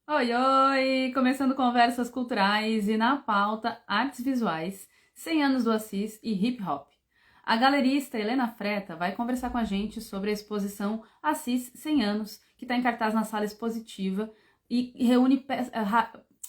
Oi, oi! Começando conversas culturais e na pauta artes visuais, 100 anos do Assis e hip hop. A galerista Helena Freta vai conversar com a gente sobre a exposição Assis 100 anos, que está em cartaz na sala expositiva e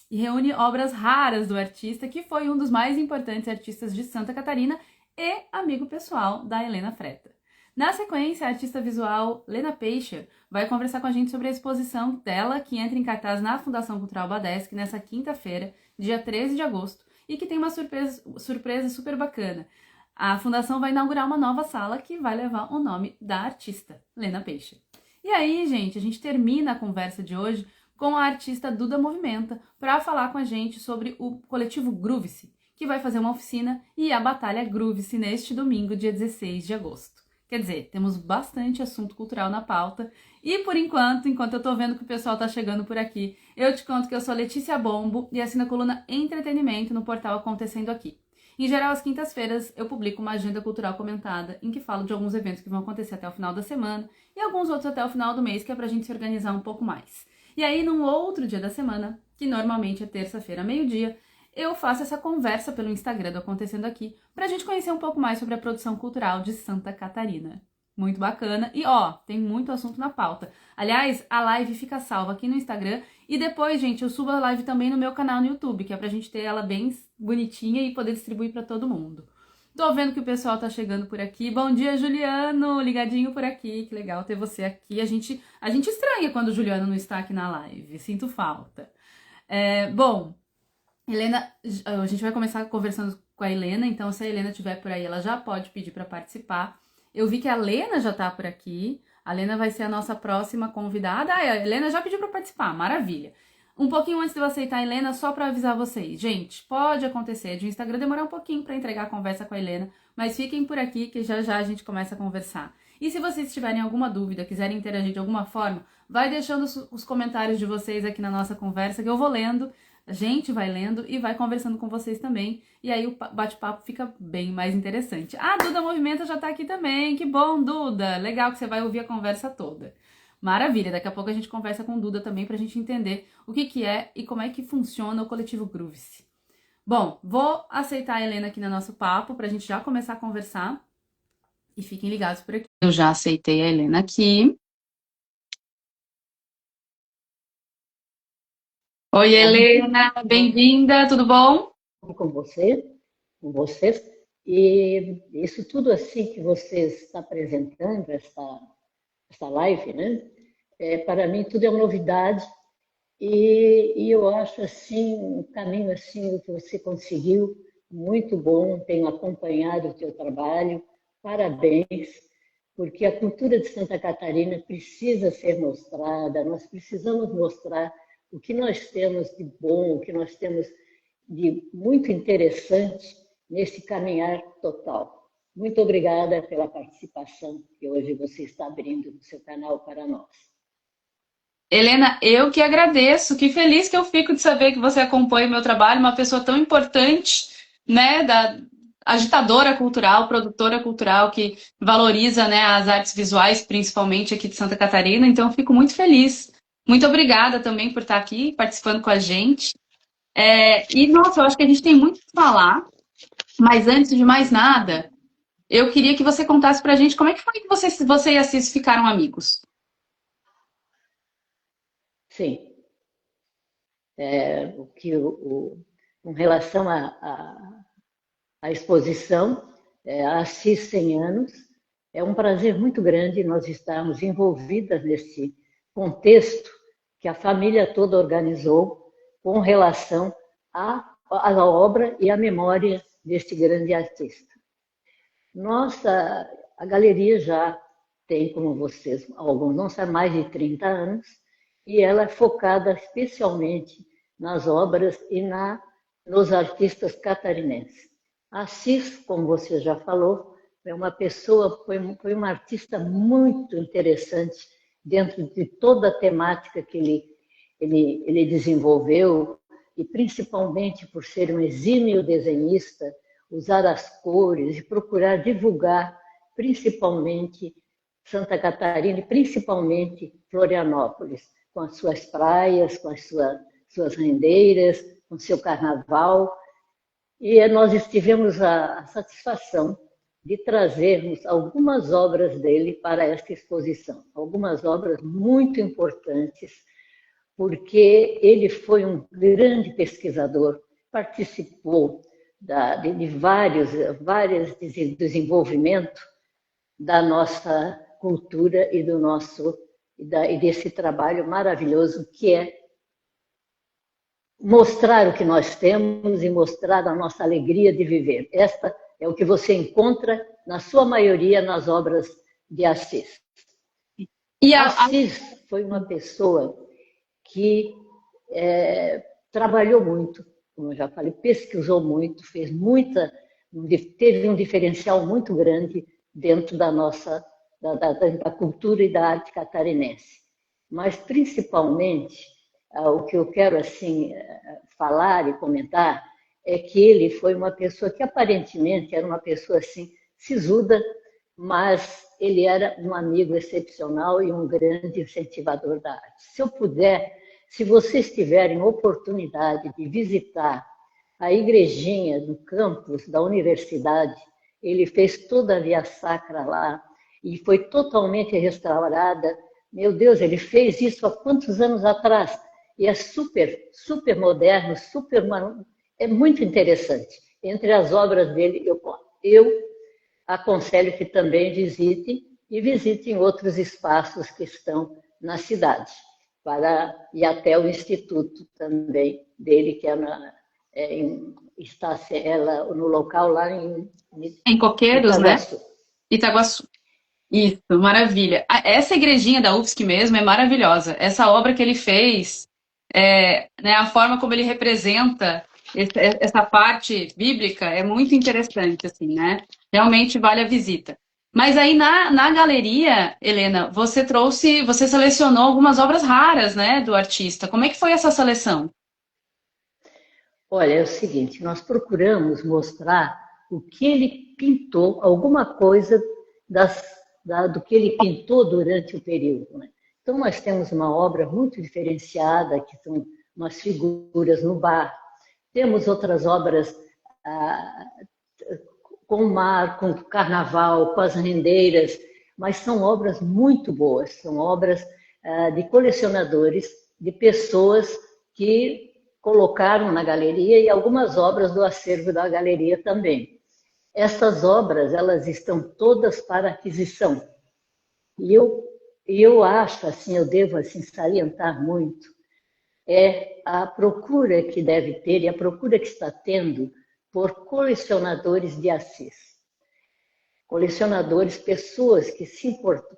reúne obras raras do artista, que foi um dos mais importantes artistas de Santa Catarina e amigo pessoal da Helena Freta. Na sequência, a artista visual Lena Peixe vai conversar com a gente sobre a exposição dela, que entra em cartaz na Fundação Cultural Badesc nessa quinta-feira, dia 13 de agosto, e que tem uma surpresa super bacana. A Fundação vai inaugurar uma nova sala que vai levar o nome da artista, Lena Peixe. E aí, gente, a gente termina a conversa de hoje com a artista Duda Movimenta para falar com a gente sobre o coletivo Groove-se, que vai fazer uma oficina e a Batalha Groove-se neste domingo, dia 16 de agosto. Quer dizer, temos bastante assunto cultural na pauta. E por enquanto eu tô vendo que o pessoal tá chegando por aqui, eu te conto que eu sou a Letícia Bombo e assino a coluna Entretenimento no portal Acontecendo Aqui. Em geral, às quintas-feiras, eu publico uma agenda cultural comentada em que falo de alguns eventos que vão acontecer até o final da semana e alguns outros até o final do mês, que é pra gente se organizar um pouco mais. E aí, num outro dia da semana, que normalmente é terça-feira, meio-dia, eu faço essa conversa pelo Instagram do Acontecendo Aqui pra gente conhecer um pouco mais sobre a produção cultural de Santa Catarina. Muito bacana. E ó, tem muito assunto na pauta. Aliás, a live fica salva aqui no Instagram e depois, gente, eu subo a live também no meu canal no YouTube, que é pra gente ter ela bem bonitinha e poder distribuir pra todo mundo. Tô vendo que o pessoal tá chegando por aqui. Bom dia, Juliano! Ligadinho por aqui. Que legal ter você aqui. A gente estranha quando o Juliano não está aqui na live. Sinto falta. Bom, Helena, a gente vai começar conversando com a Helena, então se a Helena estiver por aí, ela já pode pedir para participar. Eu vi que a Lena já está por aqui. A Lena vai ser a nossa próxima convidada. Ah, a Helena já pediu para participar, maravilha. Um pouquinho antes de eu aceitar a Helena, só para avisar vocês. Gente, pode acontecer de o Instagram demorar um pouquinho para entregar a conversa com a Helena, mas fiquem por aqui que já já a gente começa a conversar. E se vocês tiverem alguma dúvida, quiserem interagir de alguma forma, vai deixando os comentários de vocês aqui na nossa conversa que eu vou lendo. A gente vai lendo e vai conversando com vocês também. E aí o bate-papo fica bem mais interessante. Ah, Duda Movimenta já tá aqui também. Que bom, Duda. Legal que você vai ouvir a conversa toda. Maravilha. Daqui a pouco a gente conversa com Duda também pra gente entender o que que é e como é que funciona o coletivo Grooves. Bom, vou aceitar a Helena aqui no nosso papo pra gente já começar a conversar. E fiquem ligados por aqui. Eu já aceitei a Helena aqui. Oi, Bom, Helena. Bem-vinda. Tudo bom? com você, com vocês. E isso tudo assim que você está apresentando, essa live, né? Para mim tudo é uma novidade e eu acho assim um caminho assim que você conseguiu muito bom. Tenho acompanhado o teu trabalho. Parabéns, porque a cultura de Santa Catarina precisa ser mostrada. Nós precisamos mostrar o que nós temos de bom, o que nós temos de muito interessante nesse caminhar total. Muito obrigada pela participação que hoje você está abrindo no seu canal para nós. Helena, eu que agradeço. Que feliz que eu fico de saber que você acompanha o meu trabalho, uma pessoa tão importante, né, da agitadora cultural, produtora cultural que valoriza, né, as artes visuais, principalmente aqui de Santa Catarina. Então, eu fico muito feliz. Muito obrigada também por estar aqui participando com a gente. Nossa, eu acho que a gente tem muito que falar, mas antes de mais nada, eu queria que você contasse pra gente como é que foi que você e a Cis ficaram amigos. Sim, o que com relação à exposição, há 100 anos, é um prazer muito grande nós estarmos envolvidas nesse contexto que a família toda organizou com relação à obra e à memória deste grande artista. Nossa, a galeria já tem, como vocês, alguns não sabem, mais de 30 anos, e ela é focada especialmente nas obras e nos artistas catarinenses. Assis, como você já falou, é uma pessoa, foi uma artista muito interessante dentro de toda a temática que ele desenvolveu, e principalmente por ser um exímio desenhista, usar as cores e procurar divulgar principalmente Santa Catarina e principalmente Florianópolis, com as suas praias, com as suas rendeiras, com o seu carnaval. E nós tivemos a satisfação de trazermos algumas obras dele para esta exposição. Algumas obras muito importantes, porque ele foi um grande pesquisador, participou de vários desenvolvimentos da nossa cultura e e desse trabalho maravilhoso que é mostrar o que nós temos e mostrar a nossa alegria de viver. Esta é o que você encontra, na sua maioria, nas obras de Assis. Assis foi uma pessoa que trabalhou muito, como eu já falei, pesquisou muito, teve um diferencial muito grande dentro da cultura e da arte catarinense. Mas, principalmente, o que eu quero assim falar e comentar é que ele foi uma pessoa que aparentemente era uma pessoa assim sisuda, mas ele era um amigo excepcional e um grande incentivador da arte. Se vocês tiverem oportunidade de visitar a igrejinha no campus da universidade, ele fez toda a via sacra lá e foi totalmente restaurada. Meu Deus, ele fez isso há quantos anos atrás? E é super moderno, é muito interessante. Entre as obras dele, eu aconselho que também visitem outros espaços que estão na cidade, e até o instituto também dele, que está no local lá em Coqueiros, Itaguaçu. Né? Itaguaçu. Isso, maravilha. Essa igrejinha da UFSC mesmo é maravilhosa. Essa obra que ele fez, né, a forma como ele representa essa parte bíblica é muito interessante, assim, né? Realmente vale a visita. Mas aí na galeria, Helena, você selecionou algumas obras raras, né, do artista. Como é que foi essa seleção? Olha, é o seguinte, nós procuramos mostrar o que ele pintou, alguma coisa do que ele pintou durante o período. Né? Então, nós temos uma obra muito diferenciada, que são umas figuras no bar. Temos outras obras com o mar, com o carnaval, com as rendeiras, mas são obras muito boas, são obras de colecionadores, de pessoas que colocaram na galeria e algumas obras do acervo da galeria também. Essas obras, elas estão todas para aquisição. E eu acho, assim, eu devo assim, salientar muito, a procura que deve ter e a procura que está tendo por colecionadores de Assis. Colecionadores, pessoas que se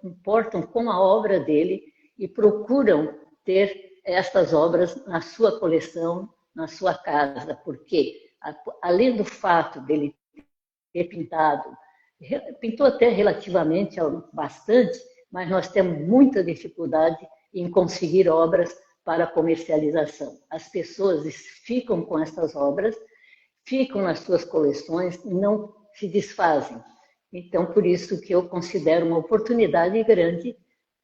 importam com a obra dele e procuram ter estas obras na sua coleção, na sua casa, porque além do fato dele ter pintou até relativamente bastante, mas nós temos muita dificuldade em conseguir obras para comercialização. As pessoas ficam com essas obras, ficam nas suas coleções e não se desfazem. Então, por isso que eu considero uma oportunidade grande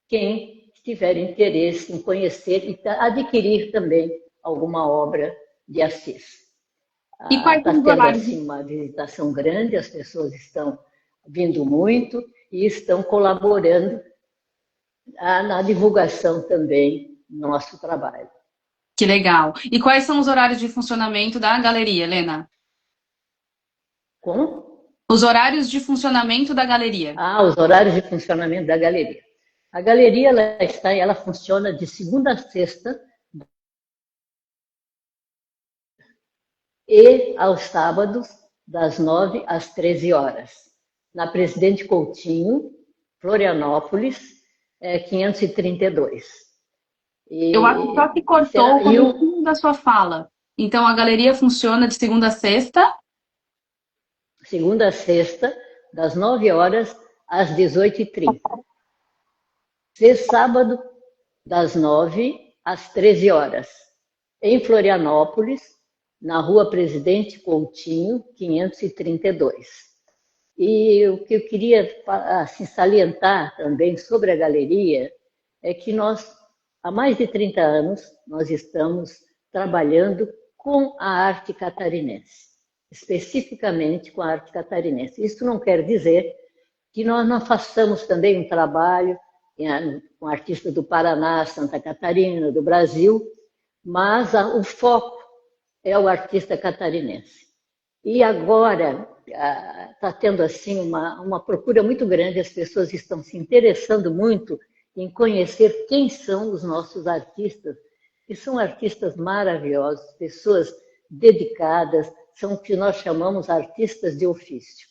quem tiver interesse em conhecer e adquirir também alguma obra de Assis. Está tendo assim, uma visitação grande, as pessoas estão vindo muito e estão colaborando na divulgação também do nosso trabalho. Que legal. E quais são os horários de funcionamento da galeria, Helena? Como? Os horários de funcionamento da galeria. Os horários de funcionamento da galeria. A galeria ela funciona de segunda a sexta e aos sábados, das 9 às 13 horas. Na Presidente Coutinho, Florianópolis, 532. Eu acho só que cortou o comecinho da sua fala. Então, a galeria funciona de segunda a sexta? Segunda a sexta, das 9 horas às 18h30. Sábado, das 9 às 13 horas. Em Florianópolis, na Rua Presidente Coutinho, 532. E o que eu queria assim, salientar também sobre a galeria é que nós há mais de 30 anos, nós estamos trabalhando com a arte catarinense, especificamente com a arte catarinense. Isso não quer dizer que nós não façamos também um trabalho com artistas do Paraná, Santa Catarina, do Brasil, mas o foco é o artista catarinense. E agora está tendo assim uma procura muito grande, as pessoas estão se interessando muito em conhecer quem são os nossos artistas, que são artistas maravilhosos, pessoas dedicadas, são o que nós chamamos artistas de ofício.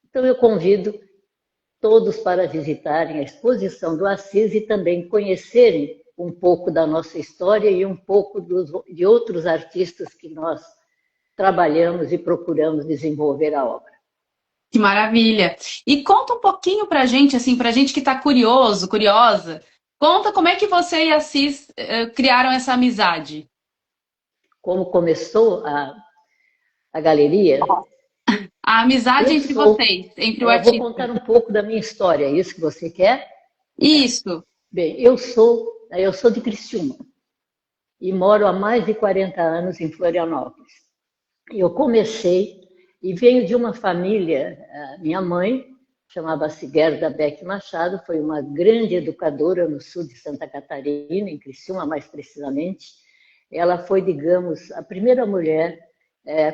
Então eu convido todos para visitarem a exposição do Assis e também conhecerem um pouco da nossa história e um pouco de outros artistas que nós trabalhamos e procuramos desenvolver a obra. Que maravilha! E conta um pouquinho pra gente, assim, pra gente que tá curioso, curiosa, conta como é que você e a Assis criaram essa amizade. Como começou a galeria? A amizade entre vocês, entre o eu vou artista. contar um pouco da minha história, é isso que você quer? Isso. Bem, eu sou de Criciúma e moro há mais de 40 anos em Florianópolis. Eu comecei e venho de uma família, minha mãe chamava-se Gerda Beck Machado, foi uma grande educadora no sul de Santa Catarina, em Criciúma mais precisamente. Ela foi, digamos, a primeira mulher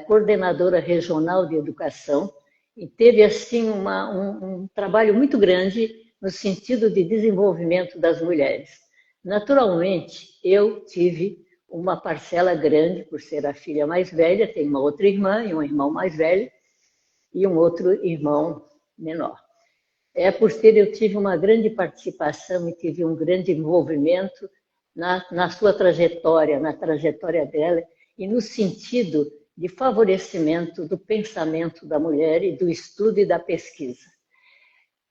coordenadora regional de educação e teve assim um trabalho muito grande no sentido de desenvolvimento das mulheres. Naturalmente, eu tive uma parcela grande por ser a filha mais velha, tenho uma outra irmã e um irmão mais velho e um outro irmão menor. Eu tive uma grande participação e tive um grande envolvimento na sua trajetória, na trajetória dela e no sentido de favorecimento do pensamento da mulher e do estudo e da pesquisa.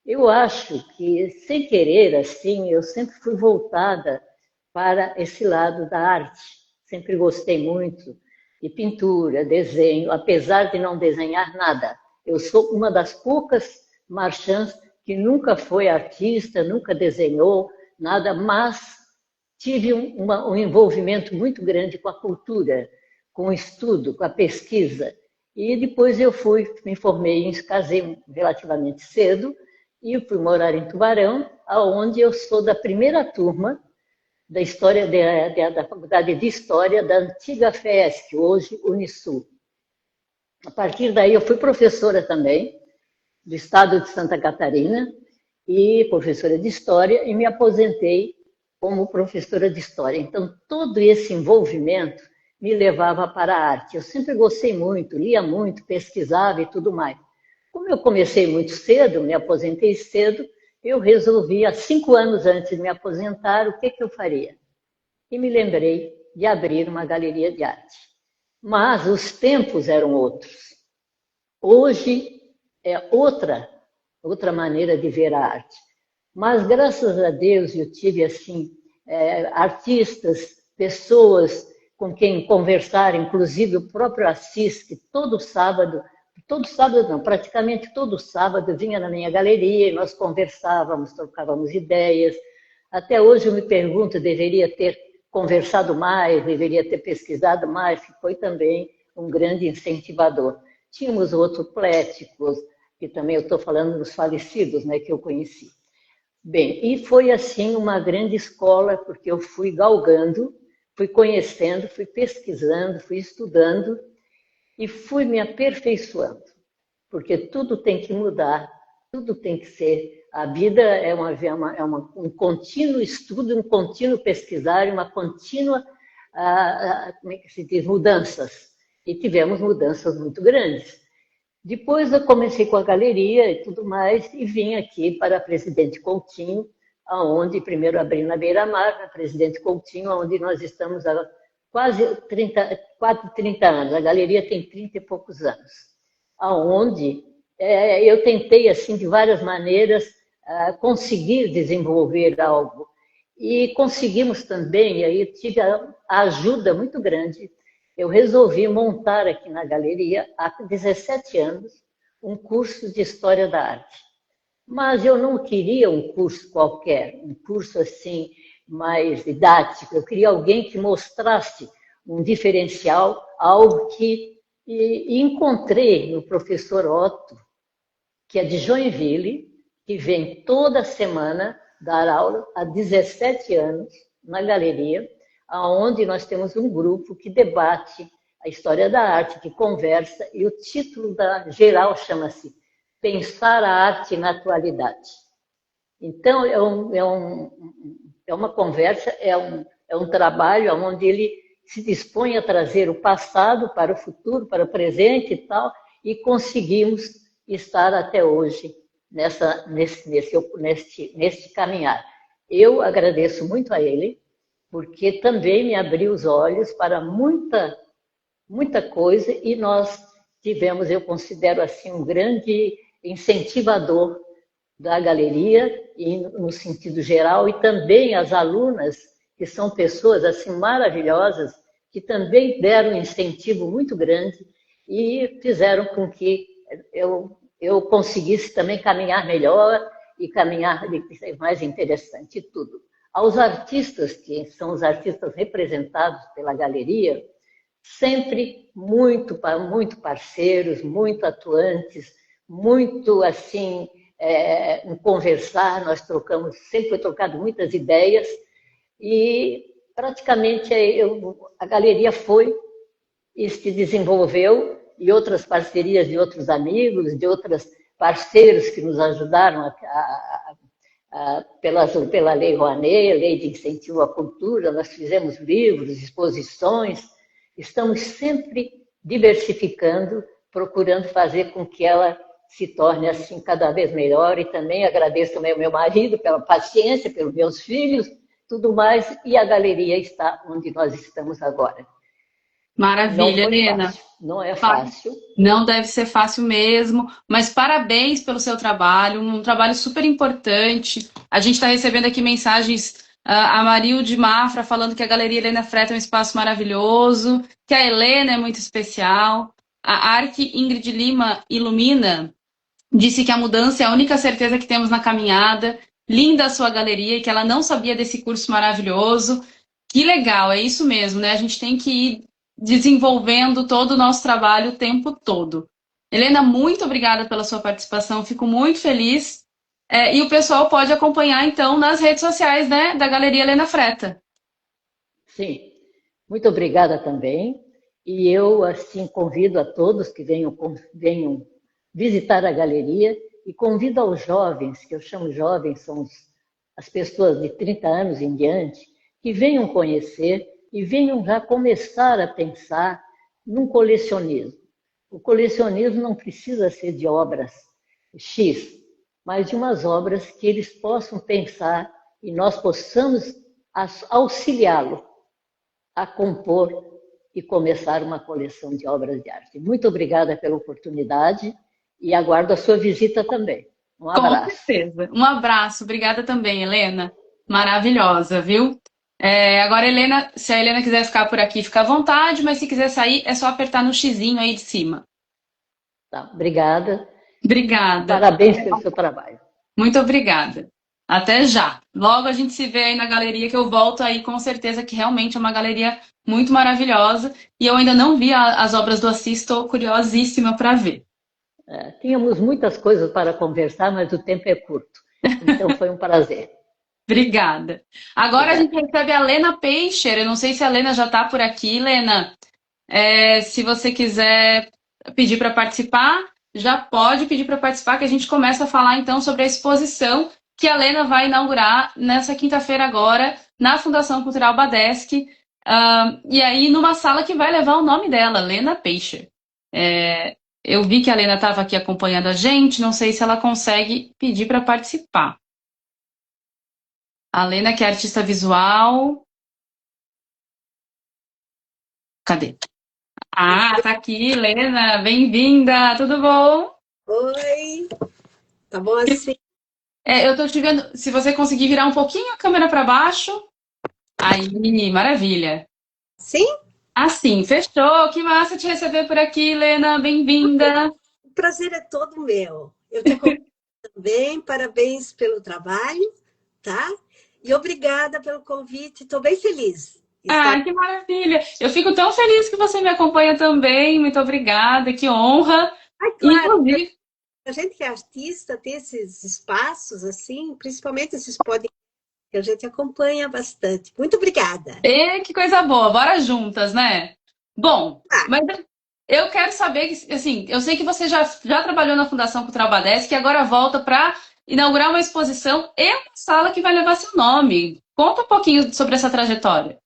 Eu acho que, sem querer, assim, eu sempre fui voltada para esse lado da arte. Sempre gostei muito de pintura, desenho, apesar de não desenhar nada. Eu sou uma das poucas marchands que nunca foi artista, nunca desenhou nada, mas tive um envolvimento muito grande com a cultura, com o estudo, com a pesquisa. E depois eu me formei, casei relativamente cedo, e fui morar em Tubarão, onde eu sou da primeira turma da história da Faculdade de História da antiga FESC, hoje Unisul. A partir daí eu fui professora também do estado de Santa Catarina e professora de História e me aposentei como professora de História. Então todo esse envolvimento me levava para a arte. Eu sempre gostei muito, lia muito, pesquisava e tudo mais. Como eu comecei muito cedo, me aposentei cedo, eu resolvi, há 5 anos antes de me aposentar, o que eu faria? E me lembrei de abrir uma galeria de arte. Mas os tempos eram outros. Hoje é outra maneira de ver a arte. Mas, graças a Deus, eu tive assim artistas, pessoas com quem conversar, inclusive o próprio Assis, que todo sábado não, praticamente todo sábado vinha na minha galeria e nós conversávamos, trocávamos ideias. Até hoje eu me pergunto, deveria ter conversado mais, deveria ter pesquisado mais, que foi também um grande incentivador. Tínhamos outros pléticos, que também eu estou falando dos falecidos, né, que eu conheci. Bem, e foi assim uma grande escola, porque eu fui galgando, fui conhecendo, fui pesquisando, fui estudando, e fui me aperfeiçoando, porque tudo tem que mudar, tudo tem que ser. A vida é um contínuo estudo, um contínuo pesquisar, uma contínua, como é que se diz, mudanças. E tivemos mudanças muito grandes. Depois eu comecei com a galeria e tudo mais, e vim aqui para a Presidente Coutinho, onde primeiro abri na Beira-Mar, na Presidente Coutinho, onde nós estamos há quase 30 anos, a galeria tem 30 e poucos anos, aonde eu tentei, assim, de várias maneiras, conseguir desenvolver algo. E conseguimos também, e aí tive a ajuda muito grande, eu resolvi montar aqui na galeria, há 17 anos, um curso de História da Arte. Mas eu não queria um curso qualquer, um curso assim, mais didático, eu queria alguém que mostrasse um diferencial, algo que encontrei no professor Otto, que é de Joinville, que vem toda semana dar aula há 17 anos na galeria, onde nós temos um grupo que debate a história da arte, que conversa, e o título da geral chama-se Pensar a Arte na Atualidade. Então, é uma conversa, é um trabalho onde ele se dispõe a trazer o passado para o futuro, para o presente e tal, e conseguimos estar até hoje neste caminhar. Eu agradeço muito a ele, porque também me abriu os olhos para muita coisa, e nós tivemos, eu considero assim, um grande incentivador da galeria, e no sentido geral, e também as alunas, que são pessoas assim maravilhosas, que também deram um incentivo muito grande e fizeram com que eu conseguisse também caminhar melhor e caminhar mais interessante e tudo. Aos artistas, que são os artistas representados pela galeria, sempre muito parceiros, muito atuantes, muito assim, em conversar, nós sempre foi trocado muitas ideias, e praticamente a galeria foi e se desenvolveu, e outras parcerias de outros amigos, de outros parceiros que nos ajudaram pela Lei Rouanet, a Lei de Incentivo à Cultura, nós fizemos livros, exposições, estamos sempre diversificando, procurando fazer com que ela se torne assim cada vez melhor, e também agradeço também ao meu marido pela paciência, pelos meus filhos, tudo mais, e a galeria está onde nós estamos agora. Maravilha, Helena. Não é fácil. Não deve ser fácil mesmo, mas parabéns pelo seu trabalho, um trabalho super importante. A gente está recebendo aqui mensagens, a Marilde Mafra falando que a Galeria Helena Freta é um espaço maravilhoso, que a Helena é muito especial. A Arc Ingrid Lima Ilumina disse que a mudança é a única certeza que temos na caminhada. Linda a sua galeria, e que ela não sabia desse curso maravilhoso. Que legal, é isso mesmo, né? A gente tem que ir desenvolvendo todo o nosso trabalho o tempo todo. Helena, muito obrigada pela sua participação, fico muito feliz. E o pessoal pode acompanhar, então, nas redes sociais, né, da Galeria Helena Freta. Sim, muito obrigada também. E eu, assim, convido a todos que venham visitar a galeria, e convido aos jovens, que eu chamo jovens, são as pessoas de 30 anos em diante, que venham conhecer e venham já começar a pensar num colecionismo. O colecionismo não precisa ser de obras X, mas de umas obras que eles possam pensar e nós possamos auxiliá-lo a compor e começar uma coleção de obras de arte. Muito obrigada pela oportunidade e aguardo a sua visita também. Um abraço. Com certeza. Um abraço. Obrigada também, Helena. Maravilhosa, viu? Agora, Helena, se a Helena quiser ficar por aqui, fica à vontade, mas se quiser sair, é só apertar no xizinho aí de cima. Tá, obrigada. Obrigada. Parabéns pelo seu trabalho. Muito obrigada. Até já. Logo a gente se vê aí na galeria, que eu volto aí com certeza, que realmente é uma galeria muito maravilhosa. E eu ainda não vi as obras do Assis, estou curiosíssima para ver. Tínhamos muitas coisas para conversar, mas o tempo é curto. Então foi um prazer. Obrigada. Agora a gente recebe a Lena Peixer. Eu não sei se a Lena já está por aqui, Lena. Se você quiser pedir para participar, já pode pedir para participar, que a gente começa a falar então sobre a exposição que a Lena vai inaugurar nessa quinta-feira agora, na Fundação Cultural Badeschi, e aí numa sala que vai levar o nome dela, Lena Peixer. Eu vi que a Lena estava aqui acompanhando a gente, não sei se ela consegue pedir para participar. A Lena, que é artista visual. Cadê? Tá aqui, Lena, bem-vinda, tudo bom? Oi, tá bom assim? Eu tô te vendo, se você conseguir virar um pouquinho a câmera para baixo. Aí, maravilha. Sim? Assim, fechou, que massa te receber por aqui, Lena, bem-vinda. O prazer é todo meu. Eu te acompanho também, parabéns pelo trabalho, tá? E obrigada pelo convite, estou bem feliz. Ah, que maravilha! Eu fico tão feliz que você me acompanha também. Muito obrigada, que honra. Ai, claro, Inclusive, a gente que é artista tem esses espaços, assim, principalmente esses podcasts que a gente acompanha bastante. Muito obrigada. que coisa boa, bora juntas, né? Bom, mas eu quero saber, assim, eu sei que você já trabalhou na Fundação Cultural Badeschi, que agora volta para inaugurar uma exposição e uma sala que vai levar seu nome. Conta um pouquinho sobre essa trajetória.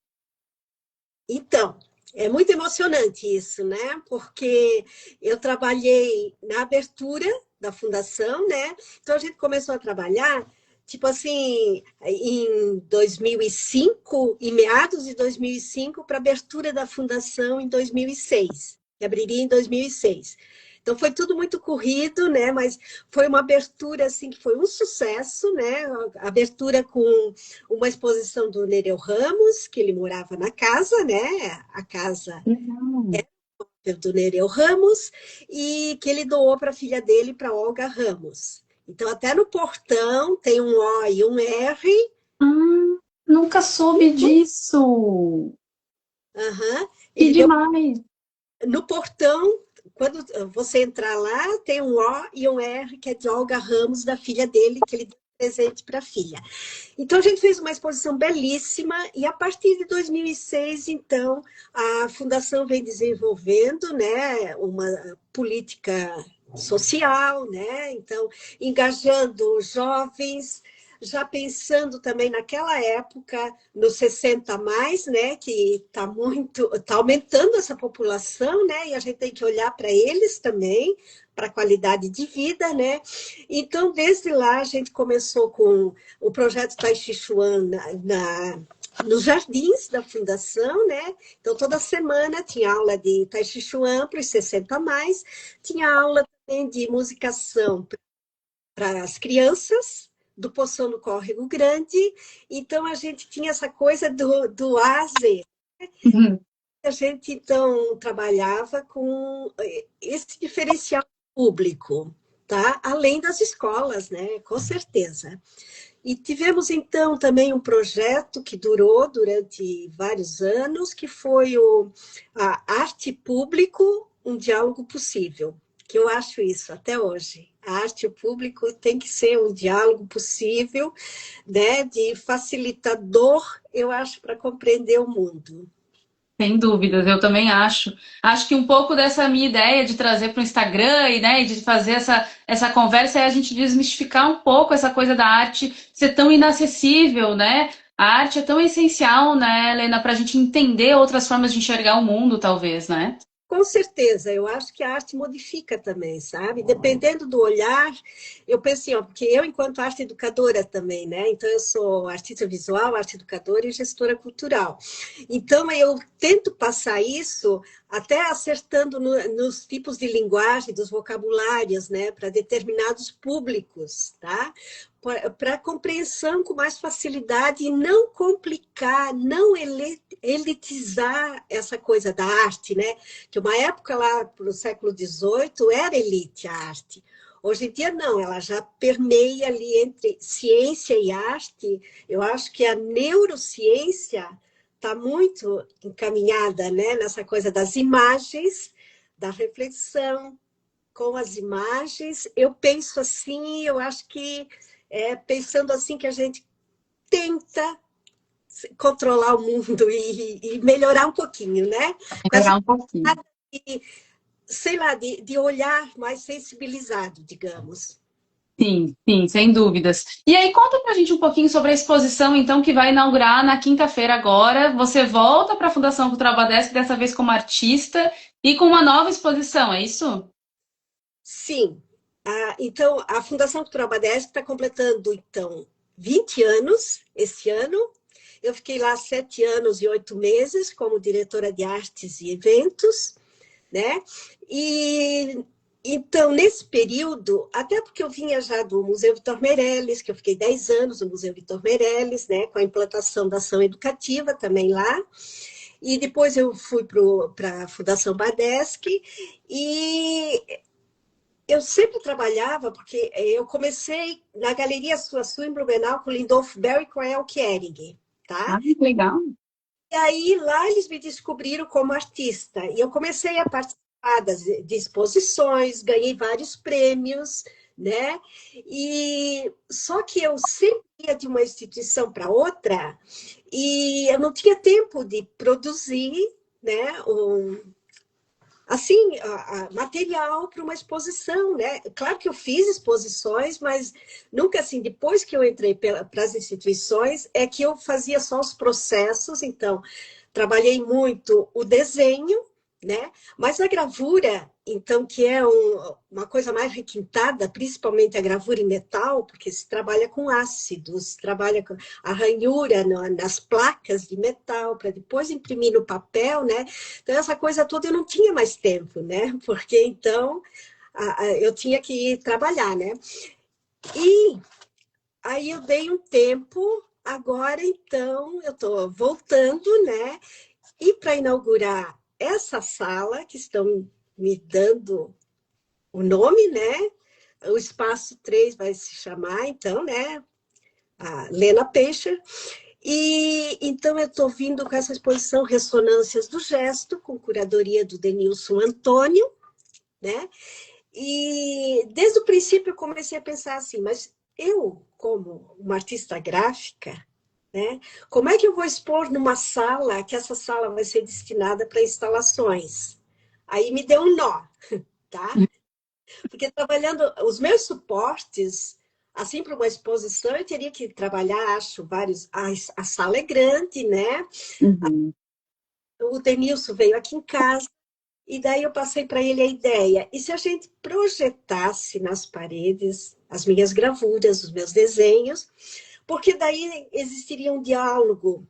Então, é muito emocionante isso, né? Porque eu trabalhei na abertura da fundação, né? Então a gente começou a trabalhar, tipo assim, em 2005, em meados de 2005, para a abertura da fundação em 2006, que abriria em 2006. Então foi tudo muito corrido, né? Mas foi uma abertura assim que foi um sucesso, né? A abertura com uma exposição do Nereu Ramos, que ele morava na casa, né? A casa Legal. é do Nereu Ramos, e que ele doou para a filha dele, para Olga Ramos. Então, até no portão tem um O e um R. Nunca soube disso. Uhum. Que Ele deu demais. no portão. Quando você entrar lá, tem um O e um R, que é de Olga Ramos, da filha dele, que ele deu presente para a filha. Então, a gente fez uma exposição belíssima e, a partir de 2006, então, a Fundação vem desenvolvendo, né, uma política social, né? Então, engajando jovens, já pensando também naquela época, nos 60 a mais, né, que está aumentando essa população, né, e a gente tem que olhar para eles também, para a qualidade de vida, né? Então, desde lá, a gente começou com o projeto Tai Chi Chuan nos jardins da fundação, né? Então, toda semana tinha aula de Tai Chi Chuan para os 60 a mais, tinha aula também de musicação para as crianças, do Poção do Córrego Grande. Então, a gente tinha essa coisa do A a Z. Uhum. A gente, então, trabalhava com esse diferencial público, tá? Além das escolas, né? Com certeza. E tivemos, então, também um projeto que durou durante vários anos, que foi a Arte Público, um diálogo possível, que eu acho isso até hoje. A arte e o público tem que ser um diálogo possível, né, de facilitador, eu acho, para compreender o mundo. Sem dúvidas, eu também acho. Acho que um pouco dessa minha ideia de trazer para o Instagram e, né, de fazer essa conversa é a gente desmistificar um pouco essa coisa da arte ser tão inacessível, né? A arte é tão essencial, né, Helena, para a gente entender outras formas de enxergar o mundo, talvez, né? Com certeza, eu acho que a arte modifica também, sabe? Dependendo do olhar, eu penso assim, ó, porque eu, enquanto arte educadora também, né? Então, eu sou artista visual, arte educadora e gestora cultural. Então, eu tento passar isso até acertando nos tipos de linguagem, dos vocabulários, né? Para determinados públicos, tá? Para compreensão com mais facilidade e não complicar, não elitizar essa coisa da arte, né? Que uma época lá para o século XVIII era elite a arte. Hoje em dia não, ela já permeia ali entre ciência e arte. Eu acho que a neurociência está muito encaminhada, né? Nessa coisa das imagens, da reflexão com as imagens. Eu penso assim, eu acho que pensando assim que a gente tenta controlar o mundo e melhorar um pouquinho, né? Com essa, Melhorar um pouquinho. sei lá, de olhar mais sensibilizado, digamos. Sim, sim, sem dúvidas. E aí, conta pra gente um pouquinho sobre a exposição, então, que vai inaugurar na quinta-feira agora. Você volta para a Fundação Cultural Badeschi, dessa vez como artista, e com uma nova exposição, é isso? Sim. Então, a Fundação Cultural Badeschi está completando, então, 20 anos esse ano. Eu fiquei lá 7 anos e 8 meses como diretora de artes e eventos, né? E então, nesse período, até porque eu vinha já do Museu Vitor Meirelles, que eu fiquei 10 anos no Museu Vitor Meirelles, né, com a implantação da ação educativa também lá, e depois eu fui para a Fundação Badeschi, e eu sempre trabalhava, porque eu comecei na Galeria Sul em Blumenau com Lindolf Berry e Coel Kering, tá? Ah, que legal. E aí lá eles me descobriram como artista. E eu comecei a participar de exposições, ganhei vários prêmios, né? E só que eu sempre ia de uma instituição para outra e eu não tinha tempo de produzir, né? Assim, material para uma exposição, né? Claro que eu fiz exposições, mas nunca assim, depois que eu entrei para as instituições, é que eu fazia só os processos, então, trabalhei muito o desenho, né? Mas a gravura, então, que é uma coisa mais requintada, principalmente a gravura em metal, porque se trabalha com ácidos, trabalha com a ranhura nas placas de metal, para depois imprimir no papel, né? Então, essa coisa toda eu não tinha mais tempo, né? Porque, então, eu tinha que ir trabalhar, né? E aí eu dei um tempo, agora, então, eu estou voltando, né? E para inaugurar essa sala, que estão me dando o nome, né? O Espaço 3 vai se chamar, então, né? A Lena Peixe. E então eu estou vindo com essa exposição Ressonâncias do Gesto, com curadoria do Denilson Antônio, né? E desde o princípio eu comecei a pensar assim, mas eu, como uma artista gráfica, né? Como é que eu vou expor numa sala, que essa sala vai ser destinada para instalações? Aí me deu um nó, tá? Porque trabalhando os meus suportes, assim, para uma exposição, eu teria que trabalhar, acho, vários. A sala é grande, né? Uhum. O Denilson veio aqui em casa, e daí eu passei para ele a ideia. E se a gente projetasse nas paredes as minhas gravuras, os meus desenhos, porque daí existiria um diálogo,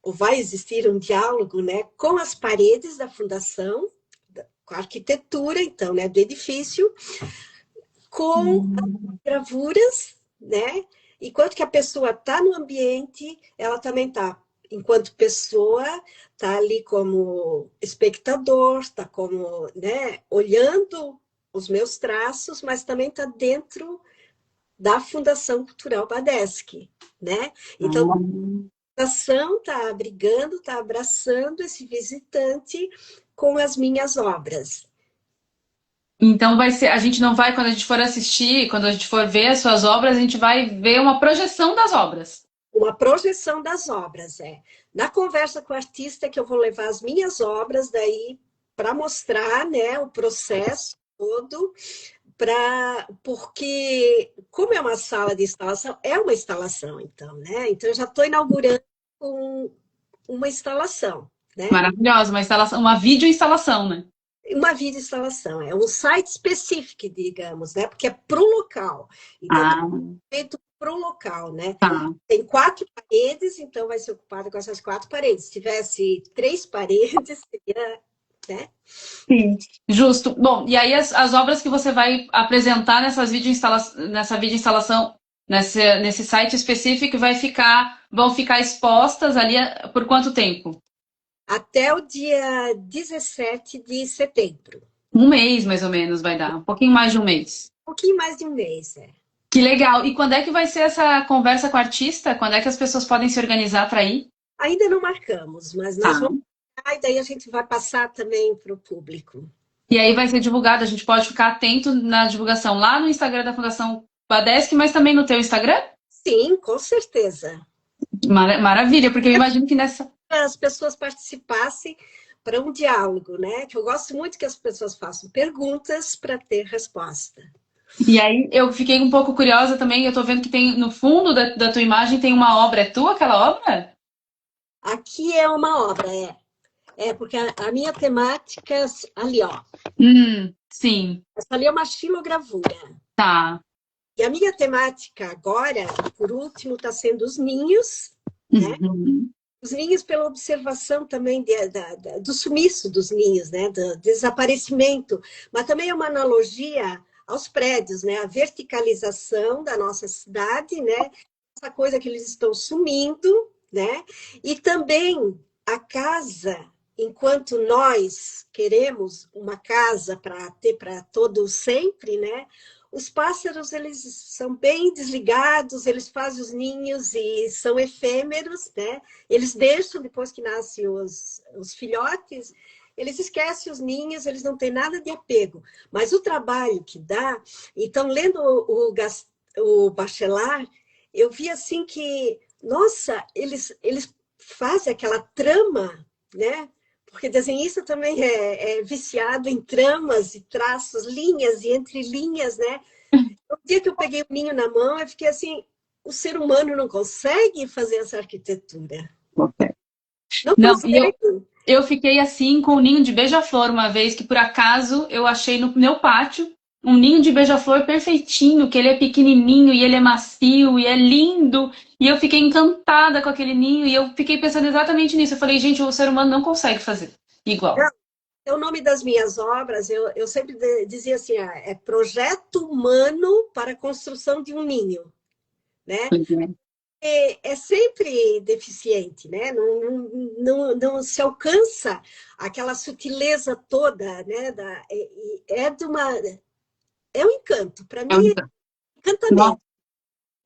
ou vai existir um diálogo, né, com as paredes da fundação, com a arquitetura, então, né, do edifício, com gravuras, né? Enquanto que a pessoa está no ambiente, ela também está, enquanto pessoa, está ali como espectador, está como, né, olhando os meus traços, mas também está dentro da Fundação Cultural Badeschi, né? Então, a fundação está abrigando, está abraçando esse visitante com as minhas obras. Então vai ser, a gente não vai, quando a gente for assistir, quando a gente for ver as suas obras, a gente vai ver uma projeção das obras. Uma projeção das obras, é. Na conversa com o artista que eu vou levar as minhas obras daí para mostrar, né, o processo todo, porque como é uma sala de instalação, é uma instalação, então, né? Então eu já estou inaugurando uma instalação, né? Maravilhosa, uma instalação, uma videoinstalação, né? Uma videoinstalação, é um site específico, digamos, né? Porque é para o local. Então, Ah, é feito para o local, né? tá. Tem 4 paredes, então vai ser ocupado com essas 4 paredes. Se tivesse 3 paredes, seria, né? Sim. Justo. Bom, e aí as obras que você vai apresentar nessa videoinstalação, nesse site específico, vão ficar expostas ali por quanto tempo? Até o dia 17 de setembro. Um mês, mais ou menos, vai dar. Um pouquinho mais de um mês. Um pouquinho mais de um mês, é. Que legal. E quando é que vai ser essa conversa com o artista? Quando é que as pessoas podem se organizar para ir? Ainda não marcamos, mas Tá. nós vamos. E daí a gente vai passar também para o público. E aí vai ser divulgado. A gente pode ficar atento na divulgação lá no Instagram da Fundação Badeschi, mas também no teu Instagram? Sim, com certeza. Maravilha, porque eu imagino que nessa. As pessoas participassem para um diálogo, né? Que eu gosto muito que as pessoas façam perguntas para ter resposta. E aí eu fiquei um pouco curiosa também. Eu tô vendo que tem no fundo da tua imagem tem uma obra. É tua aquela obra? Aqui é uma obra, é. É, porque a minha temática, ali, ó. Sim. Essa ali é uma xilogravura. Tá. E a minha temática agora, por último, está sendo os ninhos, né? Uhum. Os ninhos pela observação também do sumiço dos ninhos, né? Do desaparecimento. Mas também é uma analogia aos prédios, né? A verticalização da nossa cidade, né? Essa coisa que eles estão sumindo, né? E também a casa enquanto nós queremos uma casa para ter para todo sempre, né? Os pássaros, eles são bem desligados, eles fazem os ninhos e são efêmeros, né? Eles deixam, depois que nascem os filhotes, eles esquecem os ninhos, eles não têm nada de apego. Mas o trabalho que dá... Então, lendo o Bachelard, eu vi assim que, nossa, eles fazem aquela trama, né? Porque desenhista também é viciado em tramas e traços, linhas e entre linhas, né? O dia que eu peguei o ninho na mão, eu fiquei assim, o ser humano não consegue fazer essa arquitetura. Não Não, e consegue. eu fiquei assim com o ninho de beija-flor uma vez, que por acaso eu achei no meu pátio um ninho de beija-flor perfeitinho, que ele é pequenininho e ele é macio e é lindo. E eu fiquei encantada com aquele ninho e eu fiquei pensando exatamente nisso. Eu falei, gente, o ser humano não consegue fazer igual. É o nome das minhas obras, eu sempre dizia assim, é projeto humano para a construção de um ninho, né? É sempre deficiente, né? Não se alcança aquela sutileza toda, né? É um encanto, para mim é um encantamento.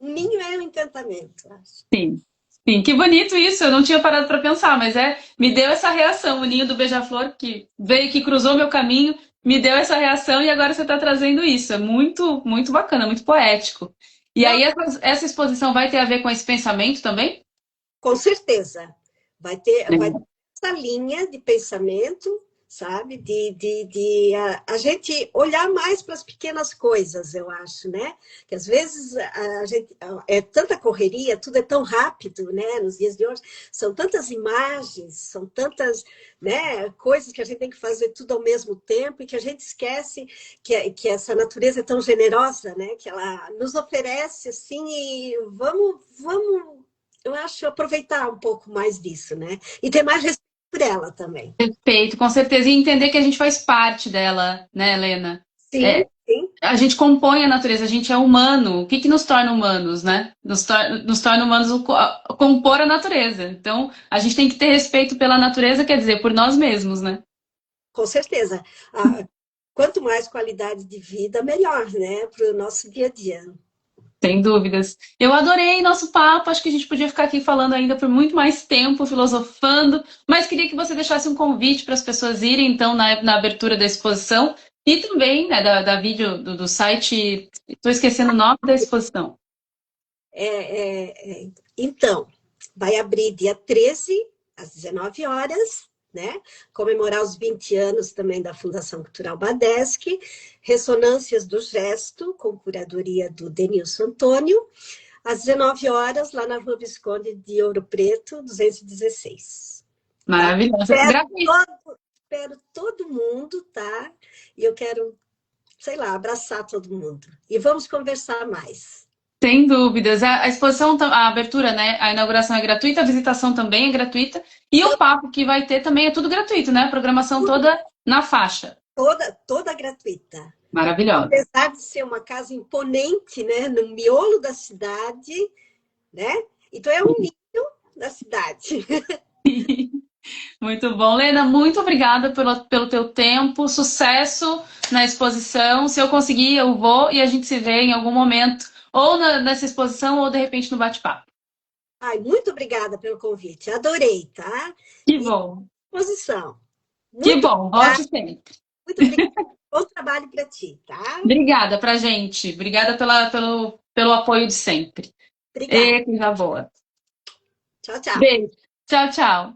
Um ninho é um encantamento, acho. Sim, sim, que bonito isso. Eu não tinha parado para pensar, mas me deu essa reação. O ninho do beija-flor que veio, que cruzou meu caminho, me deu essa reação e agora você está trazendo isso. É muito, muito bacana, muito poético. E aí essa exposição vai ter a ver com esse pensamento também? Com certeza. Vai ter essa linha de pensamento, sabe? A gente olhar mais para as pequenas coisas, eu acho, né? Que às vezes a gente é tanta correria, tudo é tão rápido, né? Nos dias de hoje, são tantas imagens, são tantas, né, coisas que a gente tem que fazer tudo ao mesmo tempo e que a gente esquece que essa natureza é tão generosa, né? Que ela nos oferece assim e vamos eu acho aproveitar um pouco mais disso, né? E ter mais respeito por ela também. Perfeito, com certeza. E entender que a gente faz parte dela, né, Helena? Sim, sim. A gente compõe a natureza, a gente é humano. O que que nos torna humanos, né? Nos torna humanos compor a natureza. Então, a gente tem que ter respeito pela natureza, quer dizer, por nós mesmos, né? Com certeza. Quanto mais qualidade de vida, melhor, né? Para o nosso dia a dia. Sem dúvidas. Eu adorei nosso papo, acho que a gente podia ficar aqui falando ainda por muito mais tempo, filosofando, mas queria que você deixasse um convite para as pessoas irem, então, na abertura da exposição e também, né, da vídeo do site. Estou esquecendo o nome da exposição. Então, vai abrir dia 13, às 19 horas, né? Comemorar os 20 anos também da Fundação Cultural Badesc, Ressonâncias do Gesto, com curadoria do Denilson Antônio, às 19 horas, lá na Rua Visconde de Ouro Preto, 216. Maravilhosa. Espero todo mundo, tá? E eu quero, sei lá, abraçar todo mundo. E vamos conversar mais. Sem dúvidas. A exposição, a abertura, né? A inauguração é gratuita, a visitação também é gratuita. E o papo que vai ter também é tudo gratuito, né? A programação toda na faixa. Toda gratuita. Maravilhosa. Apesar de ser uma casa imponente, né? No miolo da cidade, né? Então é um ninho da cidade. Muito bom. Lena, muito obrigada pelo teu tempo. Sucesso na exposição. Se eu conseguir, eu vou e a gente se vê em algum momento, ou nessa exposição, ou de repente no bate-papo. Ai, muito obrigada pelo convite. Adorei, tá? Que bom. Exposição. Que bom. Volte sempre. Muito obrigada. Bom trabalho para ti, tá? Obrigada pra gente. Obrigada pelo apoio de sempre. Obrigada. Coisa boa. Tchau, tchau. Beijo. Tchau, tchau.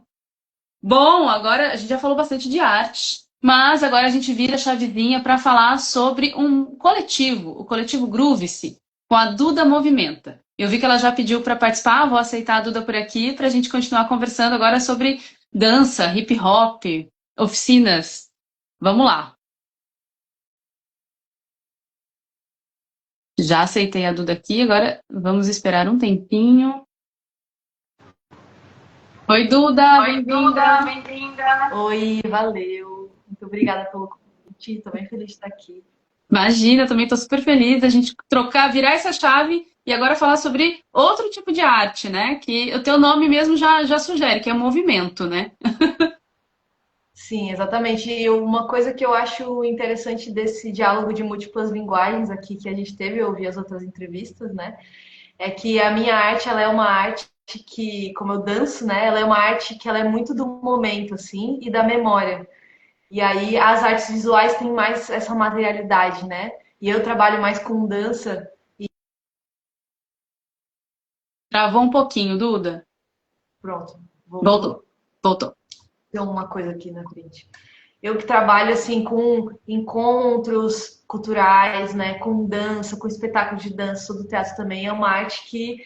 Bom, agora a gente já falou bastante de arte, mas agora a gente vira a chavezinha para falar sobre um coletivo, o coletivo Groove-se, com a Duda Movimenta. Eu vi que ela já pediu para participar, vou aceitar a Duda por aqui para a gente continuar conversando agora sobre dança, hip hop, oficinas. Vamos lá. Já aceitei a Duda aqui, agora vamos esperar um tempinho. Oi, Duda! Bem-vinda! Oi, valeu! Muito obrigada pelo convite, estou bem feliz de estar aqui. Imagina, também estou super feliz da gente virar essa chave e agora falar sobre outro tipo de arte, né? Que o teu nome mesmo já sugere, que é movimento, né? Sim, exatamente. E uma coisa que eu acho interessante desse diálogo de múltiplas linguagens aqui que a gente teve, eu ouvi as outras entrevistas, né? É que a minha arte, ela é uma arte que, como eu danço, né? Ela é uma arte que ela é muito do momento, assim, e da memória. E aí as artes visuais têm mais essa materialidade, né? E eu trabalho mais com dança. Travou um pouquinho, Duda. Pronto, Voltou, voltou. voltou. Tem uma coisa aqui na frente. Eu que trabalho assim com encontros culturais, né, com dança, com espetáculo de dança, sou do teatro também, é uma arte que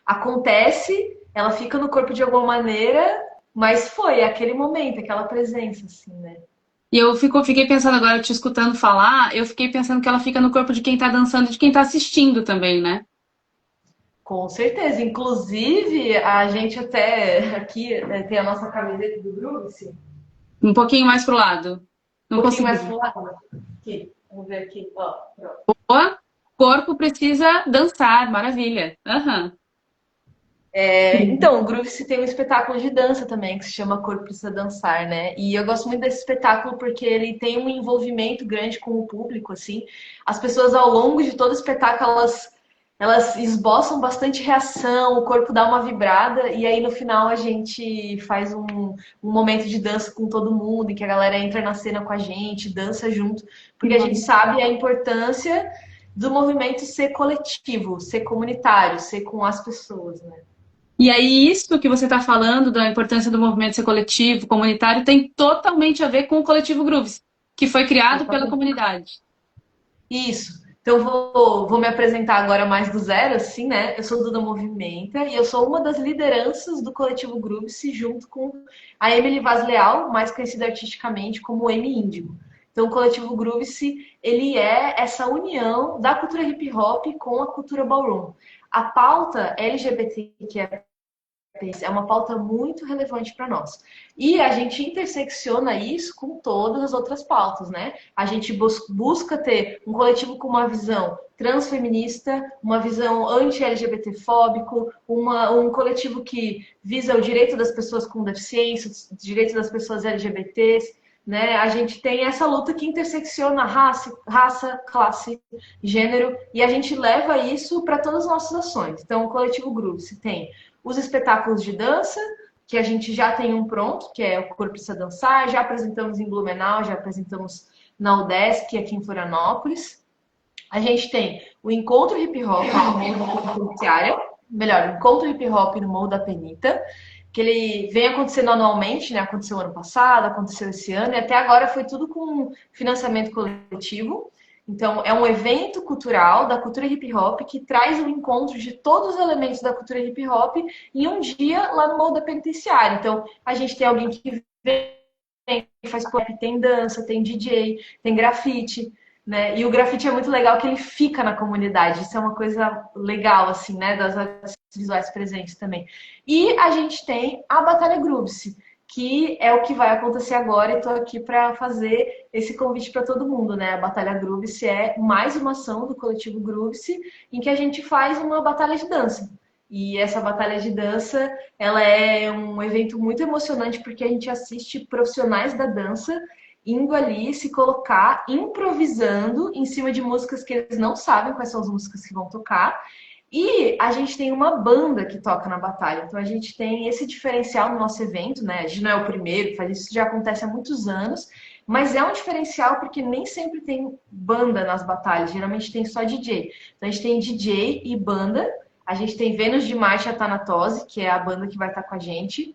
acontece, ela fica no corpo de alguma maneira, mas foi aquele momento, aquela presença, assim, né? E eu fiquei pensando agora, te escutando falar, eu fiquei pensando que ela fica no corpo de quem tá dançando e de quem tá assistindo também, né? Com certeza. Inclusive, a gente até aqui tem a nossa camiseta do grupo, assim, um Um pouquinho mais pro lado. Não pouquinho mais consegui. pro lado. Aqui, vamos ver aqui, ó, pronto. Boa. Corpo precisa dançar, maravilha. Aham. Então, o Groove tem um espetáculo de dança também, que se chama Corpo Precisa Dançar, né? E eu gosto muito desse espetáculo porque ele tem um envolvimento grande com o público, assim. As pessoas, ao longo de todo o espetáculo, elas esboçam bastante reação, o corpo dá uma vibrada, e aí no final a gente faz um momento de dança com todo mundo, em que a galera entra na cena com a gente, dança junto, porque a gente sabe a importância do movimento ser coletivo, ser comunitário, ser com as pessoas, né? E aí, isso que você está falando da importância do movimento ser coletivo, comunitário, tem totalmente a ver com o Coletivo Grooves, que foi criado pela comunidade. Isso. Então, vou me apresentar agora mais do zero, assim, né? Eu sou Duda Movimenta e eu sou uma das lideranças do Coletivo Groove-se, junto com a Emily Vaz Leal, mais conhecida artisticamente como Emi Índigo. Então, o Coletivo Groove-se, ele é essa união da cultura hip hop com a cultura ballroom. A pauta LGBTQ é uma pauta muito relevante para nós. E a gente intersecciona isso com todas as outras pautas, né? A gente busca ter um coletivo com uma visão transfeminista, uma visão anti-LGBT-fóbico, um coletivo que visa o direito das pessoas com deficiência, o direito das pessoas LGBTs, né? A gente tem essa luta que intersecciona raça, classe, gênero, e a gente leva isso para todas as nossas ações. Então, o Coletivo Groove se tem os espetáculos de dança, que a gente já tem um pronto, que é o Corpo Precisa Dançar, já apresentamos em Blumenau, já apresentamos na UDESC, aqui em Florianópolis. A gente tem o Encontro Hip Hop no Morro da Penitenciária, melhor, o Encontro Hip Hop no Morro da Penita, que ele vem acontecendo anualmente, né? Aconteceu ano passado, aconteceu esse ano, e até agora foi tudo com financiamento coletivo. Então, é um evento cultural da cultura hip hop que traz o encontro de todos os elementos da cultura hip hop em um dia lá no Morro da Penitenciária. Então, a gente tem alguém que vem, faz pop, tem dança, tem DJ, tem grafite, né? E o grafite é muito legal que ele fica na comunidade. Isso é uma coisa legal, assim, né? Das artes visuais presentes também. E a gente tem a Batalha Grooves, que é o que vai acontecer agora, e estou aqui para fazer esse convite para todo mundo, né? A Batalha Grooves é mais uma ação do Coletivo Grooves, em que a gente faz uma batalha de dança. E essa batalha de dança, ela é um evento muito emocionante, porque a gente assiste profissionais da dança indo ali se colocar, improvisando em cima de músicas que eles não sabem quais são as músicas que vão tocar, e a gente tem uma banda que toca na batalha. Então a gente tem esse diferencial no nosso evento, né? A gente não é o primeiro que faz isso, já acontece há muitos anos, mas é um diferencial porque nem sempre tem banda nas batalhas, geralmente tem só DJ. Então a gente tem DJ e banda. A gente tem Vênus de Marte e a Tanatose, que é a banda que vai estar com a gente.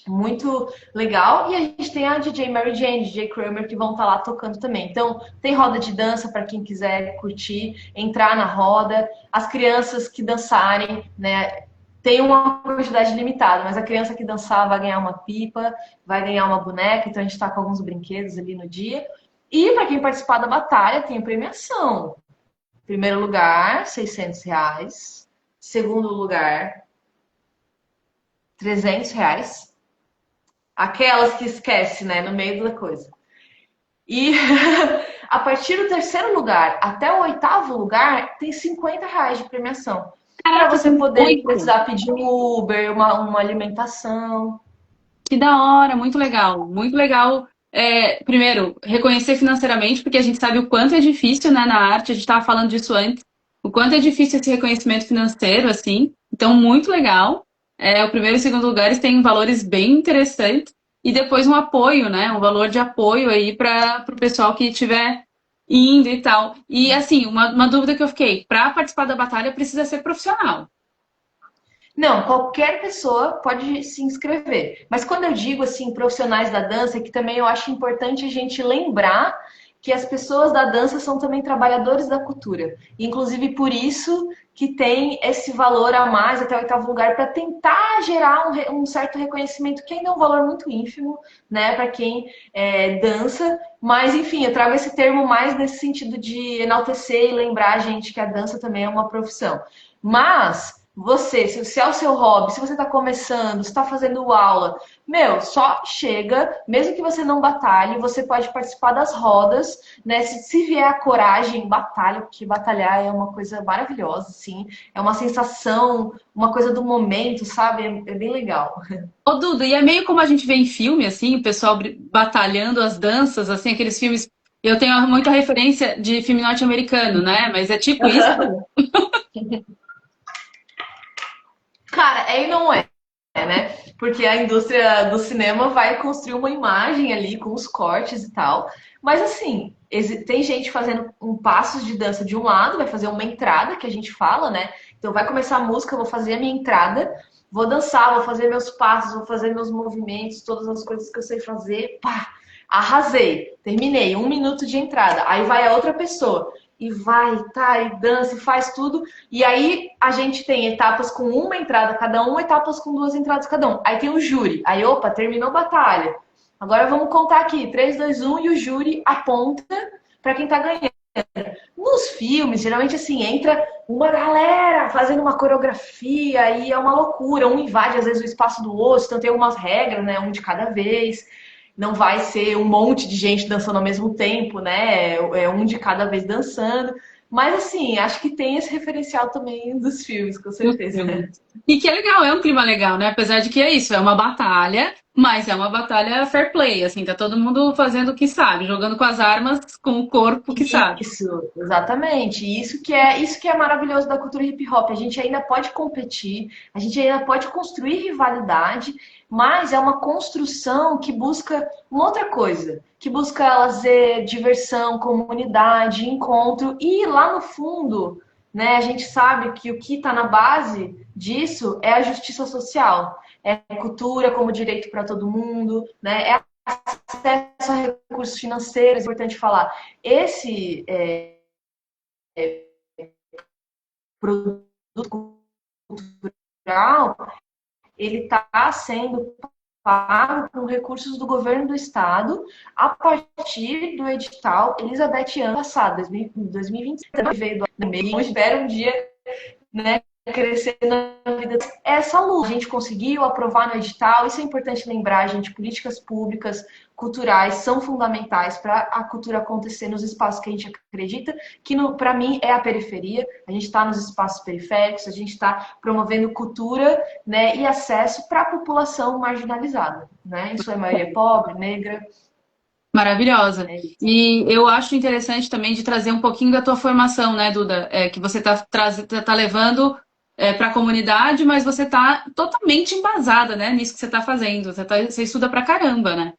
Muito legal. E a gente tem a DJ Mary Jane, DJ Kramer, que vão estar lá tocando também. Então, tem roda de dança para quem quiser curtir, entrar na roda. As crianças que dançarem, né? Tem uma quantidade limitada, mas a criança que dançar vai ganhar uma pipa, vai ganhar uma boneca. Então, a gente está com alguns brinquedos ali no dia. E para quem participar da batalha, tem premiação. Primeiro lugar, R$ 600. Segundo lugar, R$ 300. Aquelas que esquece, né? No meio da coisa. E a partir do terceiro lugar até o oitavo lugar, tem R$ 50 de premiação. Para você poder precisar pedir um Uber, uma alimentação. Que da hora, muito legal. Muito legal primeiro, reconhecer financeiramente, porque a gente sabe o quanto é difícil, né, na arte, a gente estava falando disso antes, o quanto é difícil esse reconhecimento financeiro, assim. Então, muito legal. O primeiro e o segundo lugares têm valores bem interessantes. E depois um apoio, né? Um valor de apoio aí para o pessoal que estiver indo e tal. E, assim, uma dúvida que eu fiquei: para participar da batalha precisa ser profissional. Não, qualquer pessoa pode se inscrever. Mas quando eu digo assim, profissionais da dança, é que também eu acho importante a gente lembrar que as pessoas da dança são também trabalhadores da cultura. Inclusive por isso que tem esse valor a mais até o oitavo lugar para tentar gerar um certo reconhecimento, que ainda é um valor muito ínfimo, né, para quem dança. Mas enfim, eu trago esse termo mais nesse sentido de enaltecer e lembrar a gente que a dança também é uma profissão. Mas você, se é o seu hobby, se você está começando, se está fazendo aula, meu, só chega, mesmo que você não batalhe, você pode participar das rodas, né? Se vier a coragem, batalha, porque batalhar é uma coisa maravilhosa, assim, é uma sensação, uma coisa do momento, sabe? É bem legal. Ô, Duda, e é meio como a gente vê em filme, assim, o pessoal batalhando as danças, assim, aqueles filmes. Eu tenho muita referência de filme norte-americano, né? Mas é tipo isso. Cara, é e não é, né? Porque a indústria do cinema vai construir uma imagem ali com os cortes e tal. Mas assim, tem gente fazendo um passos de dança de um lado, vai fazer uma entrada, que a gente fala, né? Então vai começar a música, eu vou fazer a minha entrada, vou dançar, vou fazer meus passos, vou fazer meus movimentos, todas as coisas que eu sei fazer. Pá! Arrasei, terminei, 1 minuto de entrada. Aí vai a outra pessoa e vai, tá, e dança, e faz tudo. E aí a gente tem etapas com uma entrada cada um, etapas com 2 entradas cada um. Aí tem o júri. Aí, opa, terminou a batalha. Agora vamos contar aqui, 3, 2, 1, e o júri aponta para quem tá ganhando. Nos filmes, geralmente assim, entra uma galera fazendo uma coreografia e é uma loucura. Um invade, às vezes, o espaço do outro, então tem algumas regras, né? Um de cada vez. Não vai ser um monte de gente dançando ao mesmo tempo, né? É um de cada vez dançando. Mas assim, acho que tem esse referencial também dos filmes, com certeza. E que é legal, é um clima legal, né? Apesar de que é isso, é uma batalha, mas é uma batalha fair play, assim, tá todo mundo fazendo o que sabe, jogando com as armas, com o corpo que sabe. Isso, exatamente. Isso que é maravilhoso da cultura hip hop. A gente ainda pode competir, a gente ainda pode construir rivalidade, mas é uma construção que busca uma outra coisa, que busca lazer, diversão, comunidade, encontro e lá no fundo, né, a gente sabe que o que está na base disso é a justiça social, é cultura como direito para todo mundo, né, é acesso a recursos financeiros, é importante falar. Esse produto cultural, ele está sendo pago com recursos do governo do estado a partir do edital Elizabeth ano passado, 2020, veio do meio, espera um dia, né, crescer na vida. Essa luta a gente conseguiu aprovar no edital, isso é importante lembrar, gente, políticas públicas, culturais são fundamentais para a cultura acontecer nos espaços que a gente acredita, que para mim é a periferia, a gente está nos espaços periféricos, a gente está promovendo cultura, né, e acesso para a população marginalizada, né, em sua maioria pobre, negra. Maravilhosa. E eu acho interessante também de trazer um pouquinho da tua formação, né, Duda? Que você tá levando para a comunidade, mas você tá totalmente embasada, né, nisso que você tá fazendo. Você estuda pra caramba, né?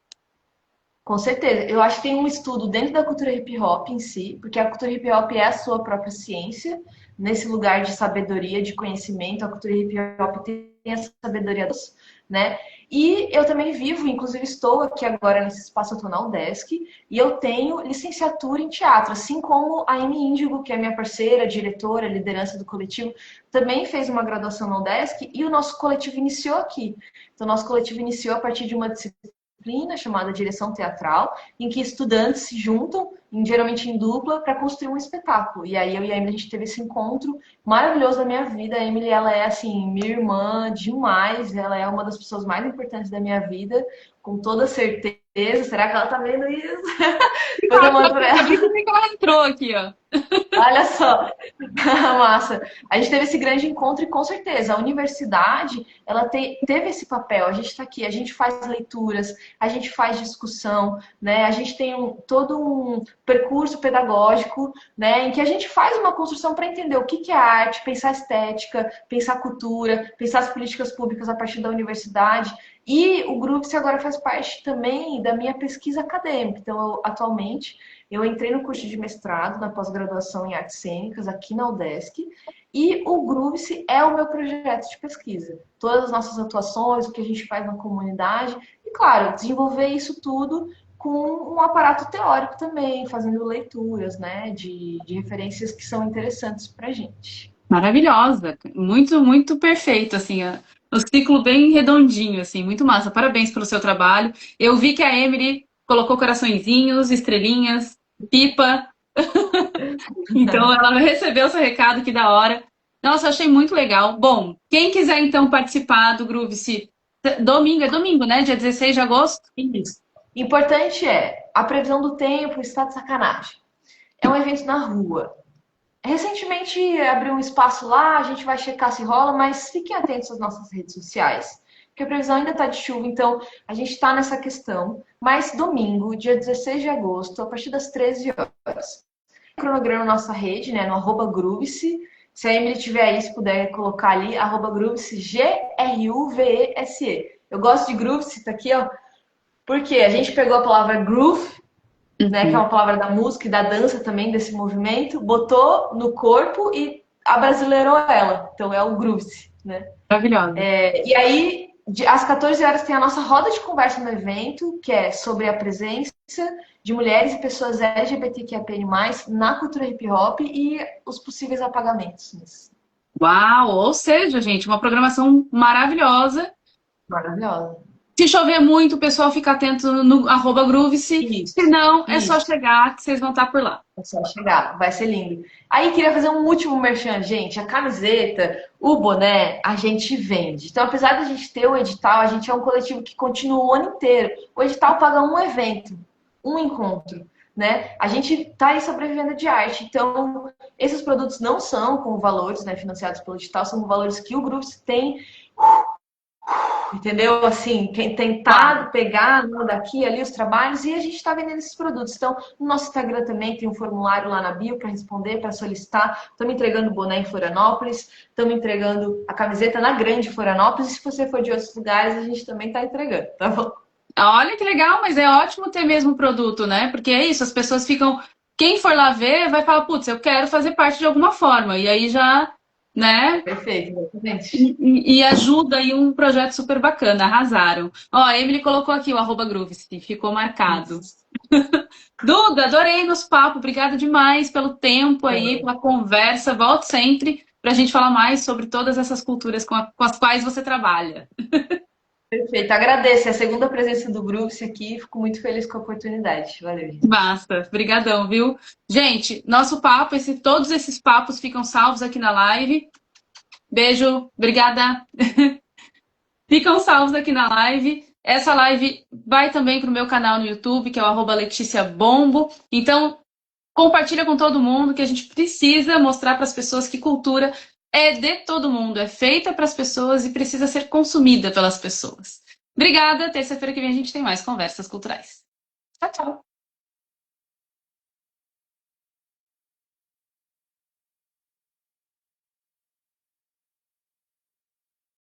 Com certeza. Eu acho que tem um estudo dentro da cultura hip hop em si, porque a cultura hip hop é a sua própria ciência, nesse lugar de sabedoria, de conhecimento, a cultura hip hop tem essa sabedoria, né? E eu também vivo, inclusive estou aqui agora nesse espaço, eu estou na UDESC, e eu tenho licenciatura em teatro, assim como a Amy Índigo, que é minha parceira, diretora, liderança do coletivo, também fez uma graduação na UDESC, e o nosso coletivo iniciou aqui. Então, o nosso coletivo iniciou a partir de uma disciplina chamada direção teatral, em que estudantes se juntam, geralmente em dupla, para construir um espetáculo. E aí eu e a Emily, a gente teve esse encontro maravilhoso da minha vida. A Emily, ela é, assim, minha irmã demais, ela é uma das pessoas mais importantes da minha vida, com toda certeza. Será que ela tá vendo isso? Depois eu Ela mando pra ela. sabia que ela entrou aqui, ó. Olha só, massa. A gente teve esse grande encontro e com certeza a universidade ela teve esse papel. A gente está aqui, a gente faz leituras, a gente faz discussão, né? A gente tem todo um percurso pedagógico, né? Em que a gente faz uma construção para entender o que é arte, pensar estética, pensar cultura, pensar as políticas públicas a partir da universidade. E o Gruvsi agora faz parte também da minha pesquisa acadêmica. Então, atualmente eu entrei no curso de mestrado na pós-graduação em artes cênicas aqui na UDESC e o Gruvsi é o meu projeto de pesquisa. Todas as nossas atuações, o que a gente faz na comunidade e, claro, desenvolver isso tudo com um aparato teórico também, fazendo leituras, né, de referências que são interessantes para a gente. Maravilhosa, muito, muito perfeito, assim, ó. O ciclo bem redondinho, assim, muito massa. Parabéns pelo seu trabalho. Eu vi que a Emily colocou coraçõezinhos, estrelinhas, pipa. Então ela recebeu o seu recado, que da hora. Nossa, achei muito legal. Bom, quem quiser então participar do Groove-se, domingo, é domingo, né? Dia 16 de agosto? Isso. Importante a previsão do tempo está de sacanagem. É um evento na rua. Recentemente abriu um espaço lá, a gente vai checar se rola, mas fiquem atentos às nossas redes sociais, porque a previsão ainda está de chuva, então a gente está nessa questão. Mas domingo, dia 16 de agosto, a partir das 13 horas. Cronograma na nossa rede, né, no @Gruvse. Se a Emily tiver aí, se puder colocar ali, @Gruvse, Gruvese. Eu gosto de Gruvse, tá aqui, ó, porque a gente pegou a palavra groove, né, que é uma palavra da música e da dança também, desse movimento, botou no corpo e abrasileirou ela. Então é o Gruvse, né? Maravilhosa. E aí, às 14 horas tem a nossa roda de conversa no evento, que é sobre a presença de mulheres e pessoas LGBTQIA+, na cultura hip hop e os possíveis apagamentos. Uau! Ou seja, gente, uma programação maravilhosa. Maravilhosa. Se chover muito, o pessoal fica atento no @Groove-se. Se não, é só chegar que vocês vão estar por lá. É só chegar, vai ser lindo. Aí queria fazer um último merchan, gente. A camiseta, o boné, a gente vende. Então, apesar da gente ter o edital, a gente é um coletivo que continua o ano inteiro. O edital paga um evento, um encontro, né? A gente tá aí sobrevivendo de arte. Então, esses produtos não são com valores, né, financiados pelo edital, são com valores que o grupo tem. Entendeu? Assim, quem tentado pegar daqui ali os trabalhos e a gente está vendendo esses produtos. Então, no nosso Instagram também tem um formulário lá na bio para responder, para solicitar. Estamos entregando boné em Florianópolis, estamos entregando a camiseta na Grande Florianópolis. E se você for de outros lugares, a gente também está entregando, tá bom? Olha que legal, mas é ótimo ter mesmo o produto, né? Porque é isso, as pessoas ficam. Quem for lá ver vai falar, putz, eu quero fazer parte de alguma forma. E aí já, né? Perfeito, exatamente. E ajuda aí um projeto super bacana, arrasaram. Ó, a Emily colocou aqui o @Groove-se, ficou marcado. Duda, adorei nosso papo, obrigada demais pelo tempo aí, pela conversa. Volte sempre para a gente falar mais sobre todas essas culturas com as quais você trabalha. Perfeito, agradeço. É a segunda presença do Gruvse aqui, fico muito feliz com a oportunidade. Valeu. Basta, brigadão, viu? Gente, nosso papo, todos esses papos ficam salvos aqui na live. Beijo, obrigada. Ficam salvos aqui na live. Essa live vai também para o meu canal no YouTube, que é o @LeticiaBombo. Então, compartilha com todo mundo que a gente precisa mostrar para as pessoas que cultura é de todo mundo, é feita para as pessoas e precisa ser consumida pelas pessoas. Obrigada. Terça-feira que vem a gente tem mais conversas culturais. Tchau, tchau.